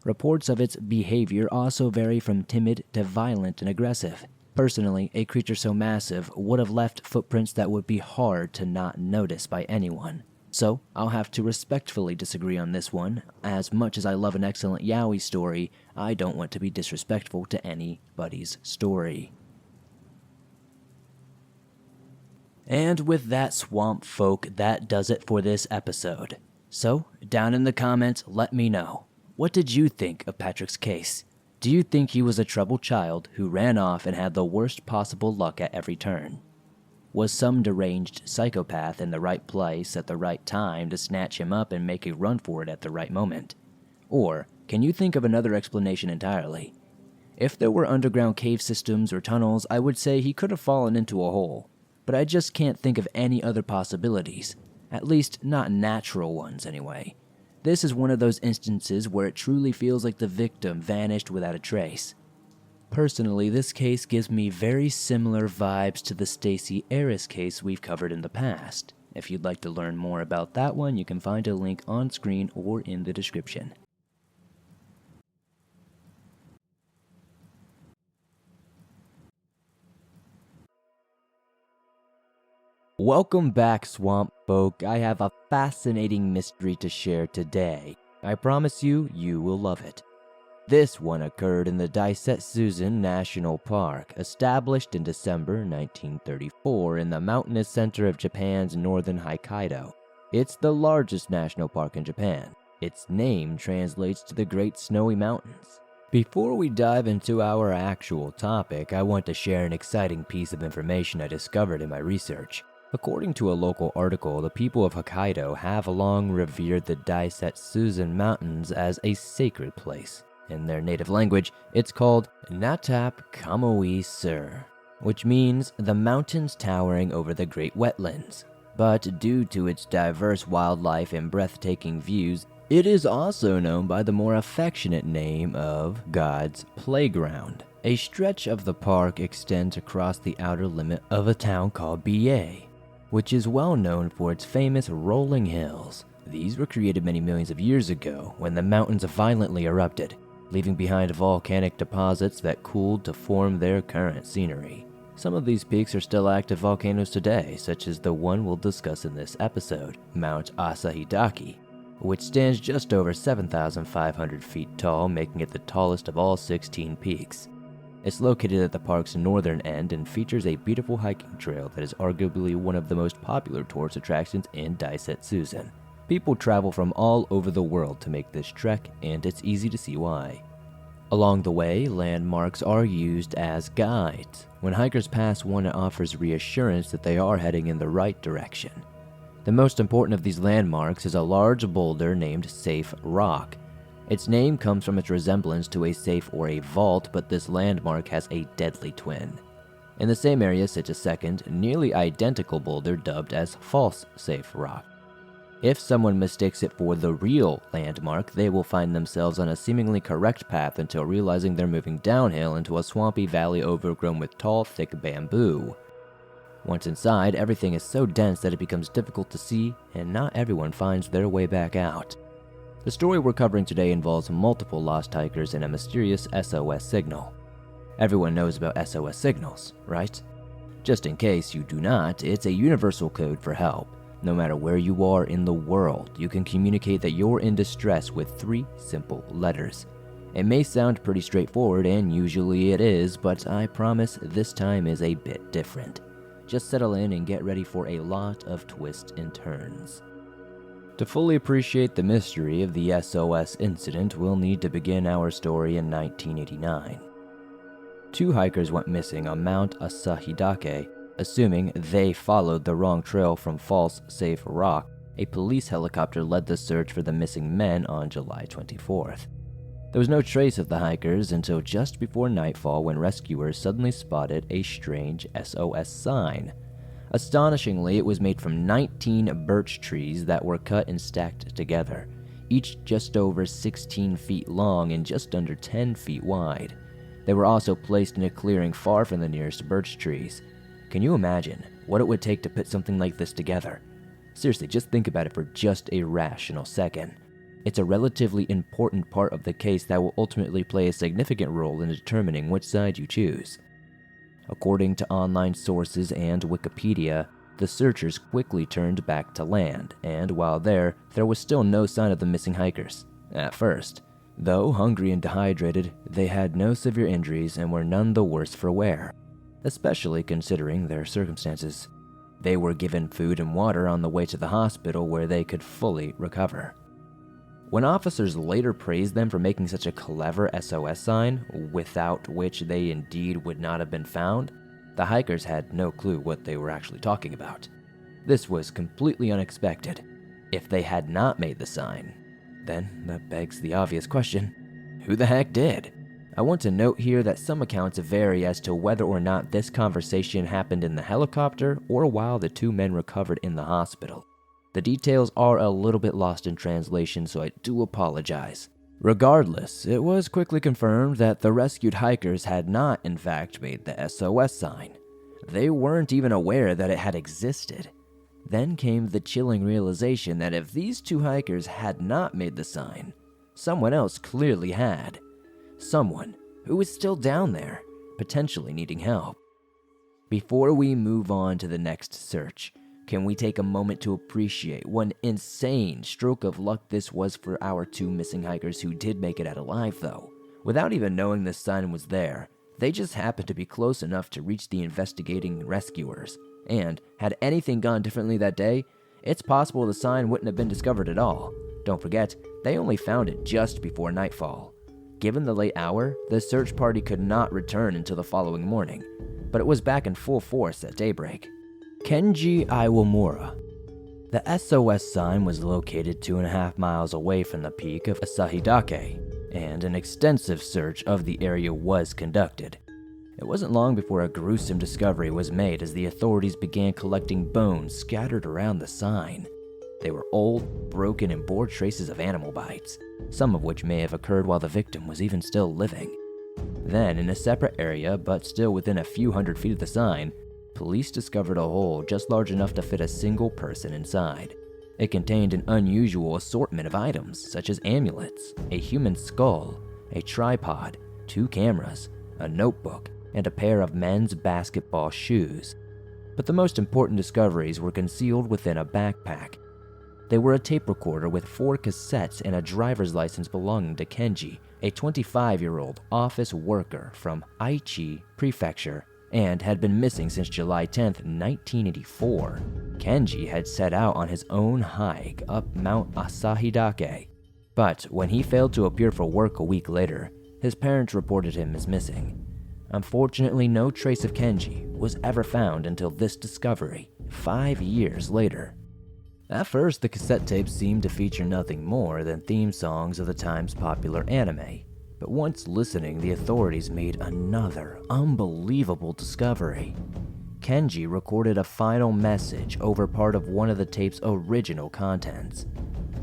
S2: Reports of its behavior also vary from timid to violent and aggressive. Personally, a creature so massive would have left footprints that would be hard to not notice by anyone. So, I'll have to respectfully disagree on this one. As much as I love an excellent Yowie story, I don't want to be disrespectful to anybody's story. And with that, swamp folk, that does it for this episode. So, down in the comments, let me know. What did you think of Patrick's case? Do you think he was a troubled child who ran off and had the worst possible luck at every turn? Was some deranged psychopath in the right place at the right time to snatch him up and make a run for it at the right moment? Or can you think of another explanation entirely? If there were underground cave systems or tunnels, I would say he could have fallen into a hole, but I just can't think of any other possibilities, at least not natural ones anyway. This is one of those instances where it truly feels like the victim vanished without a trace. Personally, this case gives me very similar vibes to the Stacey Aris case we've covered in the past. If you'd like to learn more about that one, you can find a link on screen or in the description. Welcome back, swamp folk. I have a fascinating mystery to share today. I promise you, you will love it. This one occurred in the Daisetsuzan National Park, established in December 1934 in the mountainous center of Japan's northern Hokkaido. It's the largest national park in Japan. Its name translates to the Great Snowy Mountains. Before we dive into our actual topic, I want to share an exciting piece of information I discovered in my research. According to a local article, the people of Hokkaido have long revered the Daisetsuzan Mountains as a sacred place. In their native language, it's called Natap Kamui Sur, which means the mountains towering over the great wetlands. But due to its diverse wildlife and breathtaking views, it is also known by the more affectionate name of God's Playground. A stretch of the park extends across the outer limit of a town called Ba, which is well known for its famous rolling hills. These were created many millions of years ago when the mountains violently erupted, leaving behind volcanic deposits that cooled to form their current scenery. Some of these peaks are still active volcanoes today, such as the one we'll discuss in this episode, Mount Asahidaki.
S1: which stands just over 7,500 feet tall, making it the tallest of all 16 peaks. It's located at the park's northern end and features a beautiful hiking trail that is arguably one of the most popular tourist attractions in Daisetsuzen. People travel from all over the world to make this trek, and it's easy to see why. Along the way, landmarks are used as guides. When hikers pass one, it offers reassurance that they are heading in the right direction. The most important of these landmarks is a large boulder named Safe Rock. Its name comes from its resemblance to a safe or a vault, but this landmark has a deadly twin. In the same area sits a second, nearly identical boulder dubbed as False Safe Rock. If someone mistakes it for the real landmark, they will find themselves on a seemingly correct path until realizing they're moving downhill into a swampy valley overgrown with tall, thick bamboo. Once inside, everything is so dense that it becomes difficult to see, and not everyone finds their way back out. The story we're covering today involves multiple lost hikers and a mysterious SOS signal. Everyone knows about SOS signals, right? Just in case you do not, it's a universal code for help. No matter where you are in the world, you can communicate that you're in distress with 3 simple letters. It may sound pretty straightforward, and usually it is, but I promise this time is a bit different. Just settle in and get ready for a lot of twists and turns. To fully appreciate the mystery of the SOS incident, we'll need to begin our story in 1989. 2 hikers went missing on Mount Asahidake. Assuming they followed the wrong trail from False Safe Rock, a police helicopter led the search for the missing men on July 24th. There was no trace of the hikers until just before nightfall when rescuers suddenly spotted a strange SOS sign. Astonishingly, it was made from 19 birch trees that were cut and stacked together, each just over 16 feet long and just under 10 feet wide. They were also placed in a clearing far from the nearest birch trees. Can you imagine what it would take to put something like this together? Seriously, just think about it for just a rational second. It's a relatively important part of the case that will ultimately play a significant role in determining which side you choose. According to online sources and Wikipedia, the searchers quickly turned back to land, and while there was still no sign of the missing hikers. At first, though hungry and dehydrated, they had no severe injuries and were none the worse for wear, especially considering their circumstances. They were given food and water on the way to the hospital where they could fully recover. When officers later praised them for making such a clever SOS sign, without which they indeed would not have been found, the hikers had no clue what they were actually talking about. This was completely unexpected. If they had not made the sign, then that begs the obvious question, who the heck did? I want to note here that some accounts vary as to whether or not this conversation happened in the helicopter or while the 2 men recovered in the hospital. The details are a little bit lost in translation, so I do apologize. Regardless, it was quickly confirmed that the rescued hikers had not, in fact, made the SOS sign. They weren't even aware that it had existed. Then came the chilling realization that if these 2 hikers had not made the sign, someone else clearly had. Someone who was still down there, potentially needing help. Before we move on to the next search, can we take a moment to appreciate what an insane stroke of luck this was for our 2 missing hikers who did make it out alive, though? Without even knowing the sign was there, they just happened to be close enough to reach the investigating rescuers. And had anything gone differently that day, it's possible the sign wouldn't have been discovered at all. Don't forget, they only found it just before nightfall. Given the late hour, the search party could not return until the following morning, but it was back in full force at daybreak. Kenji Iwamura. The SOS sign was located 2.5 miles away from the peak of Asahidake, and an extensive search of the area was conducted. It wasn't long before a gruesome discovery was made as the authorities began collecting bones scattered around the sign. They were old, broken, and bore traces of animal bites, some of which may have occurred while the victim was even still living. Then, in a separate area, but still within a few hundred feet of the sign, police discovered a hole just large enough to fit a single person inside. It contained an unusual assortment of items, such as amulets, a human skull, a tripod, 2 cameras, a notebook, and a pair of men's basketball shoes. But the most important discoveries were concealed within a backpack.
S2: They were a tape recorder with 4 cassettes and a driver's license belonging to Kenji, a 25-year-old office worker from Aichi Prefecture, and had been missing since July 10, 1984. Kenji had set out on his own hike up Mount Asahidake, but when he failed to appear for work a week later, his parents reported him as missing. Unfortunately, no trace of Kenji was ever found until this discovery 5 years later. At first, the cassette tapes seemed to feature nothing more than theme songs of the time's popular anime, but once listening, the authorities made another unbelievable discovery. Kenji recorded a final message over part of one of the tape's original contents,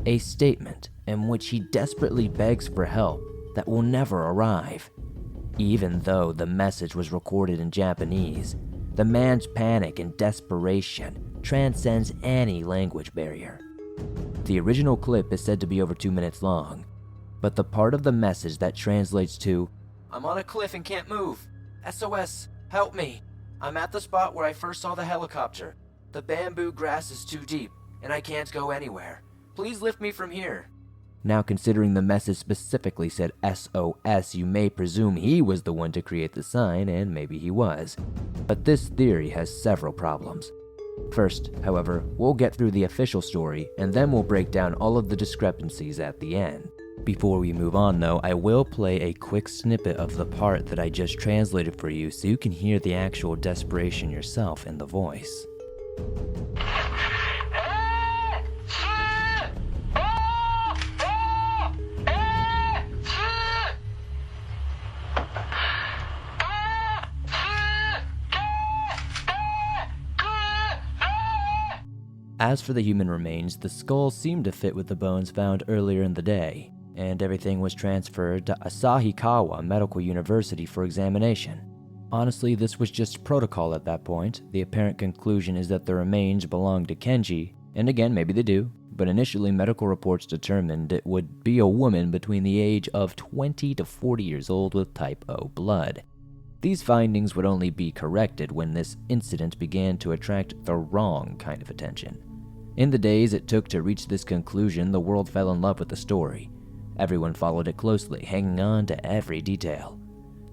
S2: a statement in which he desperately begs for help that will never arrive. Even though the message was recorded in Japanese, the man's panic and desperation transcends any language barrier. The original clip is said to be over 2 minutes long, but the part of the message that translates to, "I'm on a cliff and can't move. SOS, help me. I'm at the spot where I first saw the helicopter. The bamboo grass is too deep, and I can't go anywhere. Please lift me from here." Now, considering the message specifically said SOS, you may presume he was the one to create the sign, and maybe he was. But this theory has several problems. First, however, we'll get through the official story, and then we'll break down all of the discrepancies at the end. Before we move on though, I will play a quick snippet of the part that I just translated for you so you can hear the actual desperation yourself in the voice. As for the human remains, the skull seemed to fit with the bones found earlier in the day, and everything was transferred to Asahikawa Medical University for examination. Honestly, this was just protocol at that point. The apparent conclusion is that the remains belonged to Kenji, and again, maybe they do, but initially medical reports determined it would be a woman between the age of 20 to 40 years old with type O blood. These findings would only be corrected when this incident began to attract the wrong kind of attention. In the days it took to reach this conclusion, the world fell in love with the story. Everyone followed it closely, hanging on to every detail.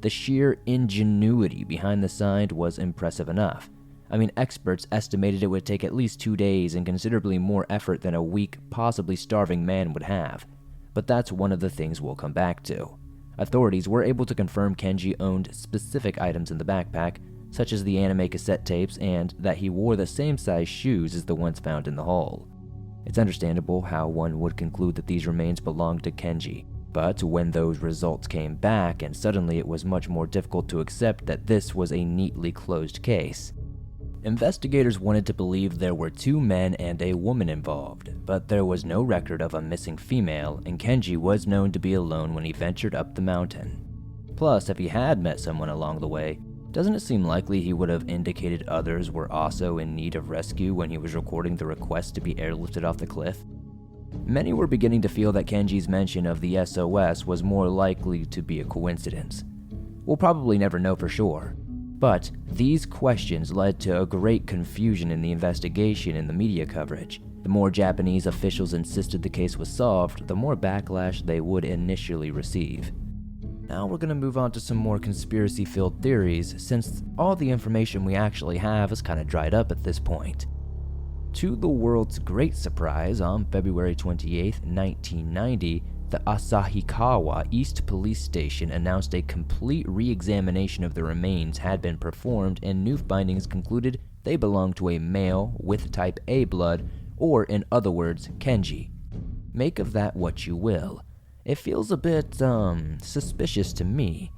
S2: The sheer ingenuity behind the sign was impressive enough. I mean, experts estimated it would take at least 2 days and considerably more effort than a weak, possibly starving man would have. But that's one of the things we'll come back to. Authorities were able to confirm Kenji owned specific items in the backpack, such as the anime cassette tapes, and that he wore the same size shoes as the ones found in the hole. It's understandable how one would conclude that these remains belonged to Kenji, but when those results came back, and suddenly it was much more difficult to accept that this was a neatly closed case. Investigators wanted to believe there were 2 men and a woman involved, but there was no record of a missing female, and Kenji was known to be alone when he ventured up the mountain. Plus, if he had met someone along the way, doesn't it seem likely he would have indicated others were also in need of rescue when he was recording the request to be airlifted off the cliff? Many were beginning to feel that Kenji's mention of the SOS was more likely to be a coincidence. We'll probably never know for sure, but these questions led to a great confusion in the investigation and the media coverage. The more Japanese officials insisted the case was solved, the more backlash they would initially receive. Now we're going to move on to some more conspiracy-filled theories, since all the information we actually have is kind of dried up at this point. To the world's great surprise, on February 28, 1990, the Asahikawa East Police Station announced a complete re-examination of the remains had been performed, and new findings concluded they belonged to a male with type A blood, or in other words, Kenji. Make of that what you will. It feels a bit, suspicious to me.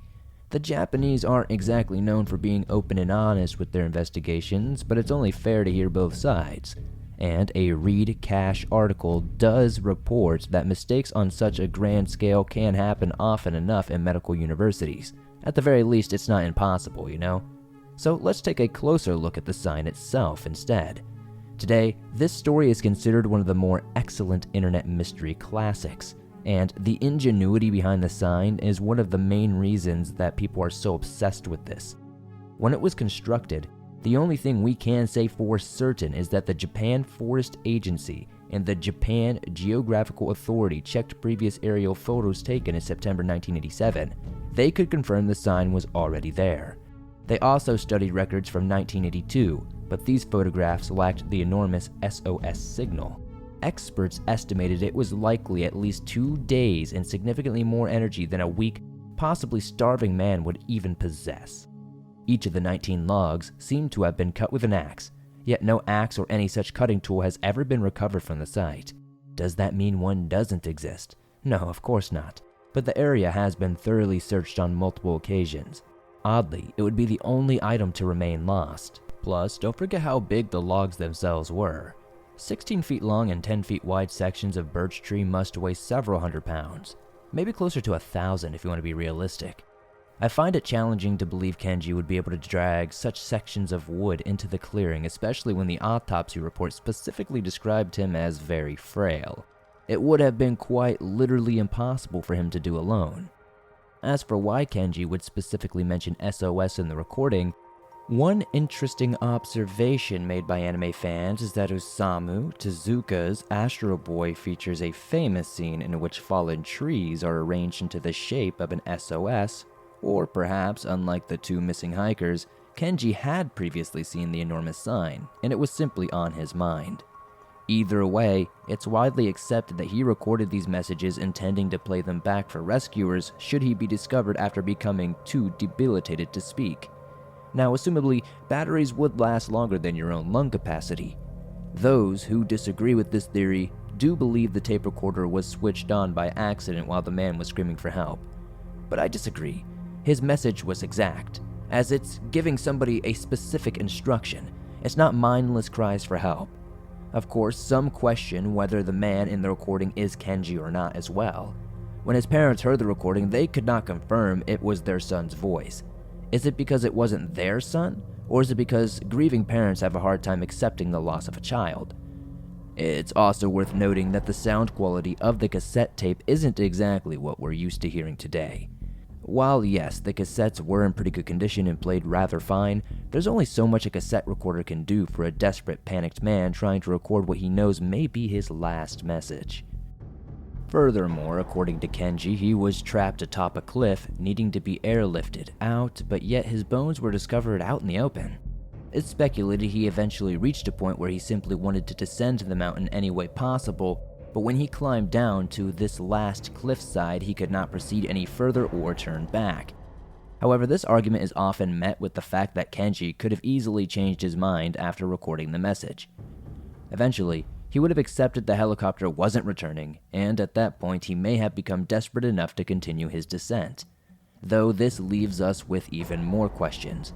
S2: The Japanese aren't exactly known for being open and honest with their investigations, but it's only fair to hear both sides. And a Read Cash article does report that mistakes on such a grand scale can happen often enough in medical universities. At the very least, it's not impossible, you know? So let's take a closer look at the sign itself instead. Today, this story is considered one of the more excellent internet mystery classics. And the ingenuity behind the sign is one of the main reasons that people are so obsessed with this. When it was constructed, the only thing we can say for certain is that the Japan Forest Agency and the Japan Geographical Authority checked previous aerial photos taken in September 1987, they could confirm the sign was already there. They also studied records from 1982, but these photographs lacked the enormous SOS signal. Experts estimated it was likely at least 2 days and significantly more energy than a weak, possibly starving man would even possess. Each of the 19 logs seemed to have been cut with an axe, yet no axe or any such cutting tool has ever been recovered from the site. Does that mean one doesn't exist? No, of course not, but the area has been thoroughly searched on multiple occasions. Oddly, it would be the only item to remain lost. Plus, don't forget how big the logs themselves were. 16 feet long and 10 feet wide sections of birch tree must weigh several hundred pounds, maybe closer to 1,000 if you want to be realistic. I find it challenging to believe Kenji would be able to drag such sections of wood into the clearing, especially when the autopsy report specifically described him as very frail. It would have been quite literally impossible for him to do alone. As for why Kenji would specifically mention SOS in the recording, one interesting observation made by anime fans is that Osamu Tezuka's Astro Boy features a famous scene in which fallen trees are arranged into the shape of an SOS, or perhaps, unlike the 2 missing hikers, Kenji had previously seen the enormous sign, and it was simply on his mind. Either way, it's widely accepted that he recorded these messages intending to play them back for rescuers should he be discovered after becoming too debilitated to speak. Now, assumably, batteries would last longer than your own lung capacity. Those who disagree with this theory do believe the tape recorder was switched on by accident while the man was screaming for help. But I disagree. His message was exact, as it's giving somebody a specific instruction. It's not mindless cries for help. Of course, some question whether the man in the recording is Kenji or not as well. When his parents heard the recording, they could not confirm it was their son's voice. Is it because it wasn't their son, or is it because grieving parents have a hard time accepting the loss of a child? It's also worth noting that the sound quality of the cassette tape isn't exactly what we're used to hearing today. While yes, the cassettes were in pretty good condition and played rather fine, there's only so much a cassette recorder can do for a desperate, panicked man trying to record what he knows may be his last message. Furthermore, according to Kenji, he was trapped atop a cliff, needing to be airlifted out, but yet his bones were discovered out in the open. It's speculated he eventually reached a point where he simply wanted to descend the mountain any way possible, but when he climbed down to this last cliffside, he could not proceed any further or turn back. However, this argument is often met with the fact that Kenji could have easily changed his mind after recording the message. Eventually, he would have accepted the helicopter wasn't returning, and at that point he may have become desperate enough to continue his descent. Though this leaves us with even more questions.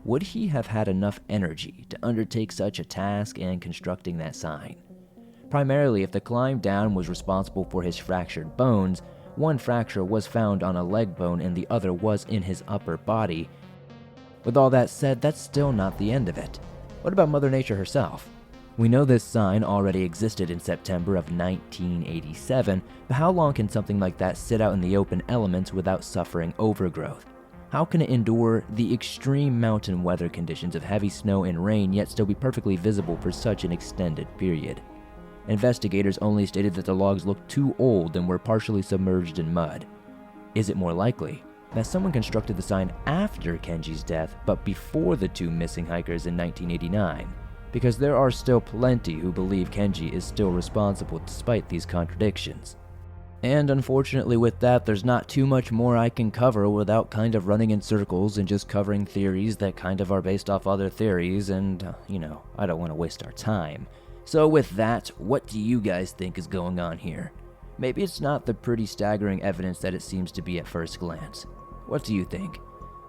S2: Would he have had enough energy to undertake such a task and constructing that sign? Primarily, if the climb down was responsible for his fractured bones, one fracture was found on a leg bone and the other was in his upper body. With all that said, that's still not the end of it. What about Mother Nature herself? We know this sign already existed in September of 1987, but how long can something like that sit out in the open elements without suffering overgrowth? How can it endure the extreme mountain weather conditions of heavy snow and rain yet still be perfectly visible for such an extended period? Investigators only stated that the logs looked too old and were partially submerged in mud. Is it more likely that someone constructed the sign after Kenji's death but before the 2 missing hikers in 1989? Because there are still plenty who believe Kenji is still responsible despite these contradictions. And unfortunately with that, there's not too much more I can cover without kind of running in circles and just covering theories that kind of are based off other theories, and, I don't want to waste our time. So with that, what do you guys think is going on here? Maybe it's not the pretty staggering evidence that it seems to be at first glance. What do you think?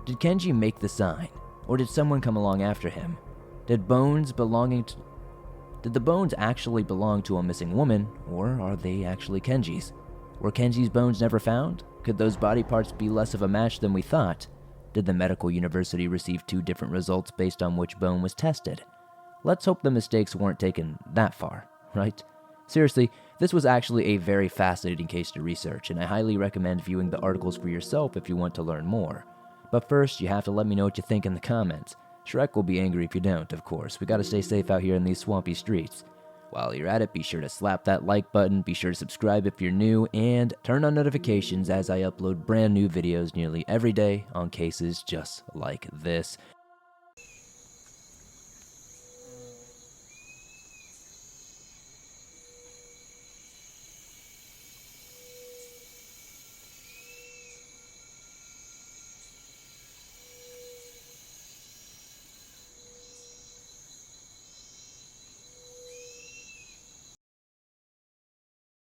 S2: Did Kenji make the sign, or did someone come along after him? Did the bones actually belong to a missing woman, or are they actually Kenji's? Were Kenji's bones never found? Could those body parts be less of a match than we thought? Did the medical university receive 2 different results based on which bone was tested? Let's hope the mistakes weren't taken that far, right? Seriously, this was actually a very fascinating case to research, and I highly recommend viewing the articles for yourself if you want to learn more. But first, you have to let me know what you think in the comments. Shrek will be angry if you don't, of course. We gotta stay safe out here in these swampy streets. While you're at it, be sure to slap that like button, be sure to subscribe if you're new, and turn on notifications as I upload brand new videos nearly every day on cases just like this.